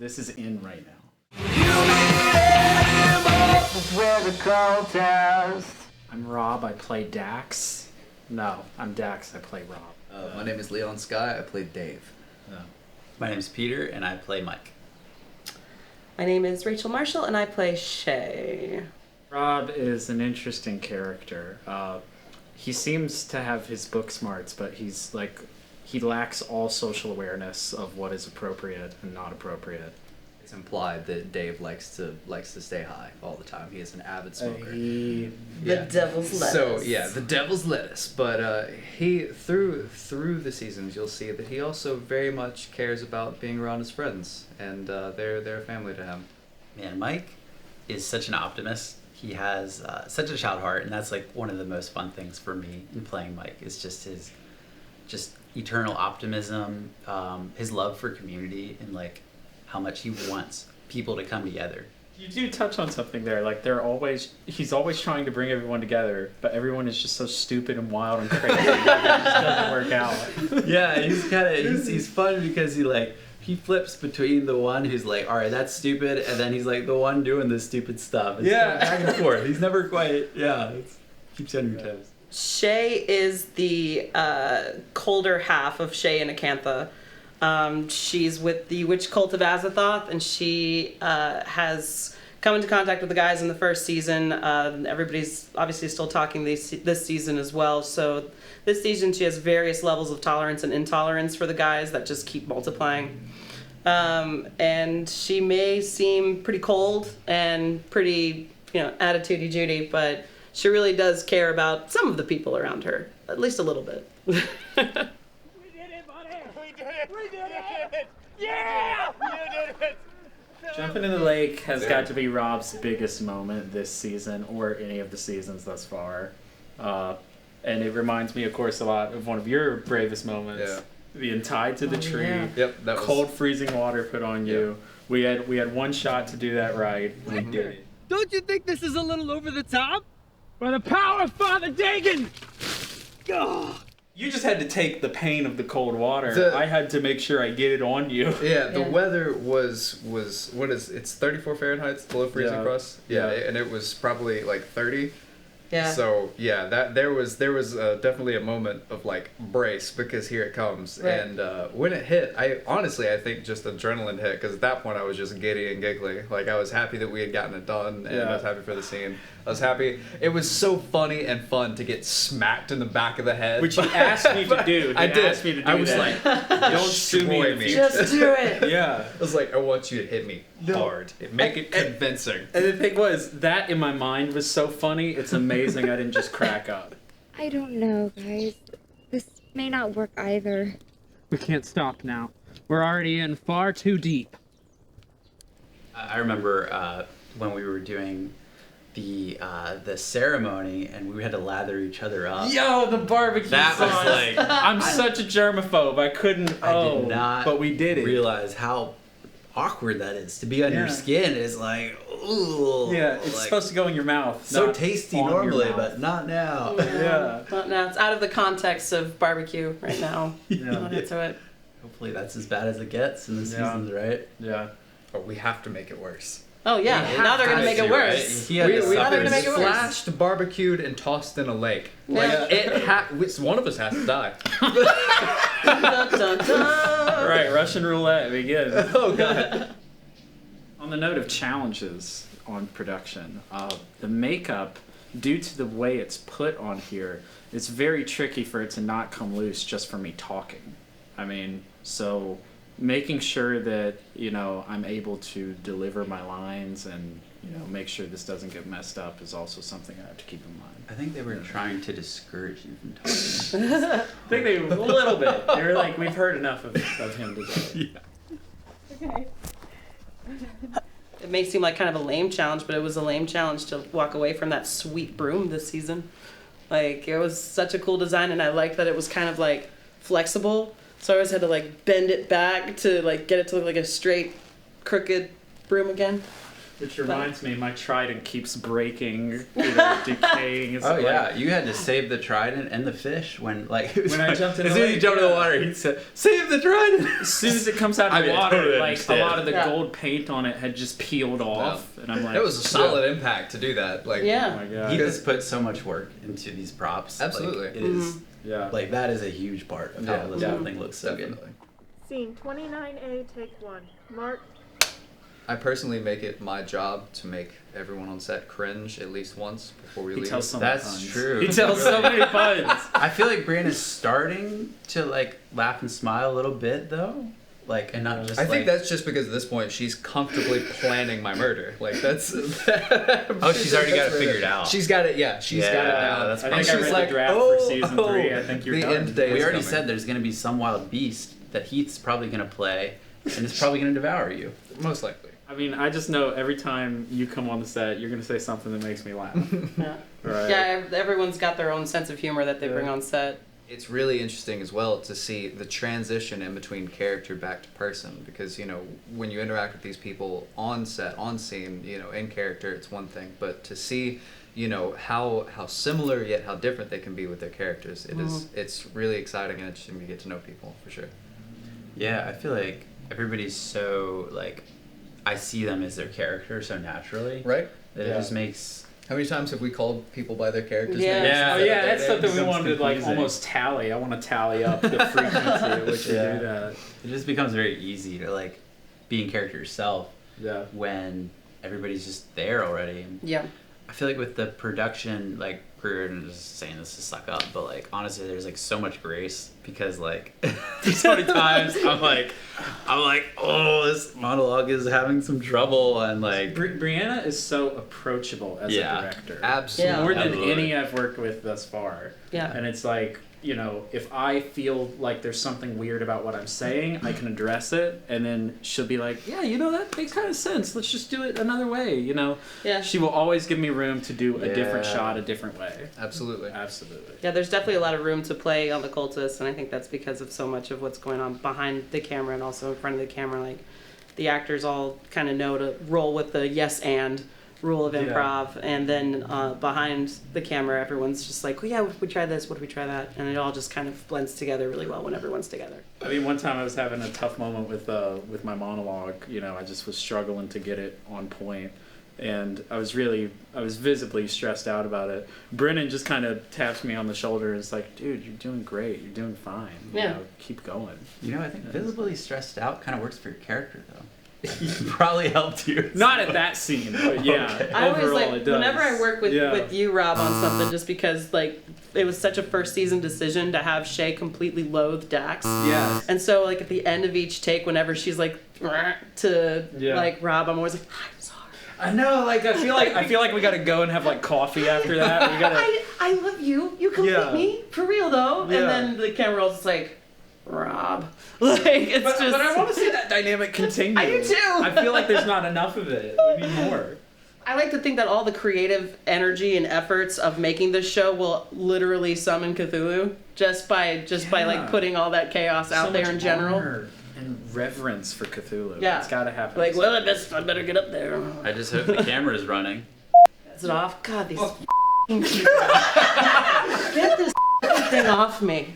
This is in right now. I'm Rob, I play Dax. No, I'm Dax, I play Rob. My name is Leon Sky, I play Dave. My name is Peter, and I play Mike. My name is Rachel Marshall, and I play Shay. Rob is an interesting character. He seems to have his book smarts, but he lacks all social awareness of what is appropriate and not appropriate. It's implied that Dave likes to stay high all the time. He is an avid smoker. The devil's lettuce. So yeah, the devil's lettuce. But he through the seasons, you'll see that he also very much cares about being around his friends, and they're family to him. Man, Mike is such an optimist. He has such a child heart, and that's like one of the most fun things for me in playing Mike is just his eternal optimism, his love for community, and like how much he wants people to come together. You do touch on something there. Like he's always trying to bring everyone together, but everyone is just so stupid and wild and crazy. It just doesn't work out. Yeah, he's fun because he flips between the one who's like, all right, that's stupid, and then he's like the one doing this stupid stuff. It's back and forth. He's never quite, keeps you on your toes. Shay is the colder half of Shay and Acantha. She's with the witch cult of Azathoth, and she has come into contact with the guys in the first season. Everybody's obviously still talking this season as well. So this season she has various levels of tolerance and intolerance for the guys that just keep multiplying. And she may seem pretty cold and pretty, attitudey Judy, but she really does care about some of the people around her, at least a little bit. We did it, buddy! We did it! Yeah! You did it! Jumping in the lake has got to be Rob's biggest moment this season, or any of the seasons thus far. And it reminds me, of course, a lot of one of your bravest moments. Yeah. Being tied to the tree, yeah. Yep, that was cold freezing water put on you. We had one shot to do that right. We did it. Don't you think this is a little over the top? By the power of Father Dagon! Ugh. You just had to take the pain of the cold water. I had to make sure I get it on you. Yeah, the weather was it's 34 Fahrenheit below freezing for us. Yeah, and it was probably like 30. Yeah. So there was definitely a moment of like brace, because here it comes. Right. And when it hit, I think just adrenaline hit, because at that point I was just giddy and giggly. Like I was happy that we had gotten it done, and I was happy for the scene. I was happy. It was so funny and fun to get smacked in the back of the head. Which he asked me to do. I did. Asked me to do I was that. like, don't sue me in the future. Just do it. Yeah. I was like, I want you to hit me hard. Make it convincing. And the thing was, that in my mind was so funny, it's amazing I didn't just crack up. I don't know, guys. This may not work either. We can't stop now. We're already in far too deep. I remember when we were doing the ceremony, and we had to lather each other up. Yo, the barbecue That was sauce. like I'm such a germaphobe. I couldn't. I did not. But we did it. Realize how awkward that is to be on your skin. It's like, ooh. Yeah, it's like, supposed to go in your mouth. so not tasty on your normally, mouth. but not now. Yeah. Not now. It's out of the context of barbecue right now. Yeah. Not into it. Hopefully that's as bad as it gets in the seasons, right? Yeah. But we have to make it worse. Oh yeah, now they're gonna make it worse. He had to Now suffer they're gonna make it worse. Flashed, barbecued, and tossed in a lake. Like one of us has to die. Dun, dun, dun. All right, Russian roulette begin. Oh god. On the note of challenges on production, the makeup, due to the way it's put on here, it's very tricky for it to not come loose just from me talking. I mean, so making sure that, I'm able to deliver my lines and, make sure this doesn't get messed up is also something I have to keep in mind. I think they were trying to discourage you from talking. I think they, a little bit. They were like, we've heard enough of him today. Okay. It may seem like kind of a lame challenge, but it was a lame challenge to walk away from that sweet broom this season. Like, it was such a cool design, and I liked that it was kind of like flexible. So I always had to like bend it back to like get it to look like a straight, crooked broom again. Which reminds me, my trident keeps breaking, decaying. It's Oh like- yeah, you had to save the trident and the fish when like When I jumped in as the soon as you lake, jumped in the yeah. water, he said, "Save the trident." As soon as it comes out of I the mean, I water, totally like understand. a lot of the Yeah. gold paint on it had just peeled off, and I'm like, It was a solid impact to do that. Like, oh Yeah. my god, He just put so much work into these props. Absolutely. Like, it is yeah. like that is a huge part of Yeah. how this Yeah. whole thing looks so good. Definitely. Scene 29A, take 1. Mark. I personally make it my job to make everyone on set cringe at least once before we He leave. tells so many That's puns. true. He tells so many puns. I feel like Brianna's starting to like laugh and smile a little bit though, like and not just. I like, think that's just because at this point she's comfortably planning my murder. Like that's. Oh, she's already got it figured out. She's got it. Yeah, she's got it Yeah, down. that's I And think I she's read like, the draft "Oh, for season 3. I think you're the done. end day we is already coming." said there's gonna be some wild beast that Heath's probably gonna play, and it's probably gonna devour you. Most likely. I mean, I just know every time you come on the set, you're gonna say something that makes me laugh. Yeah. Right? Yeah, everyone's got their own sense of humor that they bring on set. It's really interesting as well to see the transition in between character back to person, because when you interact with these people on set, on scene, in character, it's one thing, but to see how similar yet how different they can be with their characters, it's really exciting and interesting to get to know people for sure. Yeah, I feel like everybody's so like, I see them as their character so naturally Right? that it just makes. How many times have we called people by their characters? Yeah. names Yeah. Oh instead yeah, of their that's something names? we becomes wanted to like confusing. almost tally. I want to tally up the frequency at which you Yeah. do that. It just becomes very easy to like be in character yourself Yeah. when everybody's just there already. And Yeah. I feel like with the production, like we're just saying this to suck up, but like honestly, there's like so much grace because like so many times I'm like, oh, this monologue is having some trouble, and like Brianna is so approachable as Yeah. a director. Absolutely. Yeah. More than Absolutely. any I've worked with thus far. Yeah. And it's like, if I feel like there's something weird about what I'm saying, I can address it, and then she'll be like, yeah, that makes kind of sense. Let's just do it another way, Yeah. She will always give me room to do a different Yeah. shot a different way. Absolutely. Absolutely. Yeah, there's definitely a lot of room to play on the Cultists, and I think that's because of so much of what's going on behind the camera and also in front of the camera. Like, the actors all kind of know to roll with the yes and rule of improv, and then behind the camera, everyone's just like, well, yeah, what if we try this? What if we try that? And it all just kind of blends together really well when everyone's together. I mean, one time I was having a tough moment with my monologue. I just was struggling to get it on point, and I was visibly stressed out about it. Brennan just kind of taps me on the shoulder and is like, dude, you're doing great. You're doing fine. Yeah. Keep going. I think visibly stressed out kind of works for your character though. Probably helped you. Not at that scene, but yeah. Okay. I always Overall, it does. whenever I work with Yeah. you, Rob, on something, just because like it was such a first season decision to have Shay completely loathe Dax. Yes. And so like at the end of each take, whenever she's like to Yeah. like Rob, I'm always like, I'm sorry. I know, like I feel like we gotta go and have like coffee after that. We gotta. I love you. You complete Yeah. me for real though. Yeah. And then the camera rolls. It's like, Rob. Like it's But just. I want to see that dynamic continue. I do too. I feel like there's not enough of it. We need more. I like to think that all the creative energy and efforts of making this show will literally summon Cthulhu just by like putting all that chaos out So there much in general. honor and reverence for Cthulhu. Yeah. It's gotta happen. Like, well, I better get up there. I just hope the camera is running. Is it off? God, these people. Get this thing off me.